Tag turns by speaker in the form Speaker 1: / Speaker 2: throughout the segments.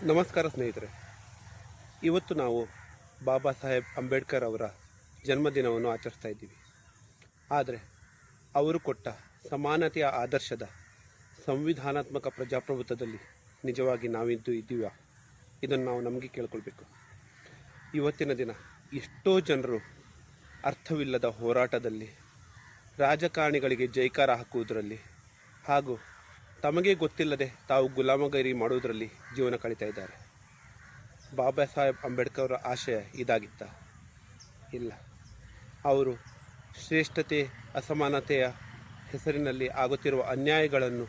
Speaker 1: ನಮಸ್ಕಾರ ಸ್ನೇಹಿತರೆ. ಇವತ್ತು ನಾವು ಬಾಬಾ ಸಾಹೇಬ್ ಅಂಬೇಡ್ಕರ್ ಅವರ ಜನ್ಮದಿನವನ್ನು ಆಚರಿಸ್ತಾ ಇದ್ದೀವಿ. ಆದರೆ ಅವರು ಕೊಟ್ಟ ಸಮಾನತೆಯ ಆದರ್ಶದ ಸಂವಿಧಾನಾತ್ಮಕ ಪ್ರಜಾಪ್ರಭುತ್ವದಲ್ಲಿ ನಿಜವಾಗಿ ನಾವಿದ್ದು ಇದ್ದೀವ? ಇದನ್ನು ನಾವು ನಮಗೆ ಕೇಳ್ಕೊಳ್ಬೇಕು. ಇವತ್ತಿನ ದಿನ ಎಷ್ಟೋ ಜನರು ಅರ್ಥವಿಲ್ಲದ ಹೋರಾಟದಲ್ಲಿ, ರಾಜಕಾರಣಿಗಳಿಗೆ ಜೈಕಾರ ಹಾಕುವುದರಲ್ಲಿ ಹಾಗೂ ತಮಗೆ ಗೊತ್ತಿಲ್ಲದೆ ತಾವು ಗುಲಾಮಗಿರಿ ಮಾಡುವುದರಲ್ಲಿ ಜೀವನ ಕಳೀತಾ ಇದ್ದಾರೆ. ಬಾಬಾ ಸಾಹೇಬ್ ಅಂಬೇಡ್ಕರ್ ಅವರ ಆಶಯ ಇದಾಗಿತ್ತ? ಇಲ್ಲ. ಅವರು ಶ್ರೇಷ್ಠತೆ, ಅಸಮಾನತೆಯ ಹೆಸರಿನಲ್ಲಿ ಆಗುತ್ತಿರುವ ಅನ್ಯಾಯಗಳನ್ನು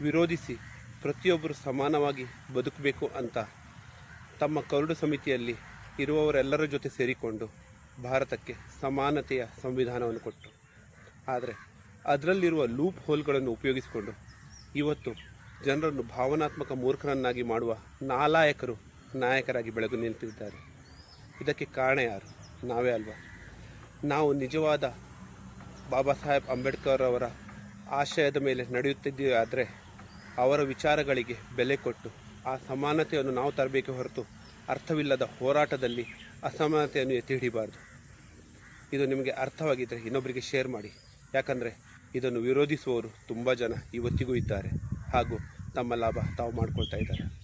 Speaker 1: ವಿರೋಧಿಸಿ ಪ್ರತಿಯೊಬ್ಬರು ಸಮಾನವಾಗಿ ಬದುಕಬೇಕು ಅಂತ ತಮ್ಮ ಕರಡು ಸಮಿತಿಯಲ್ಲಿ ಇರುವವರೆಲ್ಲರ ಜೊತೆ ಸೇರಿಕೊಂಡು ಭಾರತಕ್ಕೆ ಸಮಾನತೆಯ ಸಂವಿಧಾನವನ್ನು ಕೊಟ್ಟರು. ಆದರೆ ಅದರಲ್ಲಿರುವ ಲೂಪ್ ಹೋಲ್ಗಳನ್ನು ಉಪಯೋಗಿಸಿಕೊಂಡು ಇವತ್ತು ಜನರನ್ನು ಭಾವನಾತ್ಮಕ ಮೂರ್ಖರನ್ನಾಗಿ ಮಾಡುವ ನಾಯಕರಾಗಿ ಬೆಳಗು ನಿಂತಿದ್ದಾರೆ. ಇದಕ್ಕೆ ಕಾರಣ ಯಾರು? ನಾವೇ ಅಲ್ವಾ? ನಾವು ನಿಜವಾದ ಬಾಬಾ ಸಾಹೇಬ್ ಅಂಬೇಡ್ಕರ್ ಅವರ ಆಶಯದ ಮೇಲೆ ನಡೆಯುತ್ತಿದ್ದೀವಿ. ಆದರೆ ಅವರ ವಿಚಾರಗಳಿಗೆ ಬೆಲೆ ಕೊಟ್ಟು ಆ ಸಮಾನತೆಯನ್ನು ನಾವು ತರಬೇಕೆ ಹೊರತು ಅರ್ಥವಿಲ್ಲದ ಹೋರಾಟದಲ್ಲಿ ಅಸಮಾನತೆಯನ್ನು ಎತ್ತಿ ಹಿಡಿಬಾರ್ದು. ಇದು ನಿಮಗೆ ಅರ್ಥವಾಗಿದ್ದರೆ ಇನ್ನೊಬ್ಬರಿಗೆ ಶೇರ್ ಮಾಡಿ. ಯಾಕಂದರೆ ಇದನ್ನು ವಿರೋಧಿಸುವವರು ತುಂಬ ಜನ ಇವತ್ತಿಗೂ ಇದ್ದಾರೆ ಹಾಗೂ ತಮ್ಮ ಲಾಭ ತಾವು ಮಾಡ್ಕೊಳ್ತಾ ಇದ್ದಾರೆ.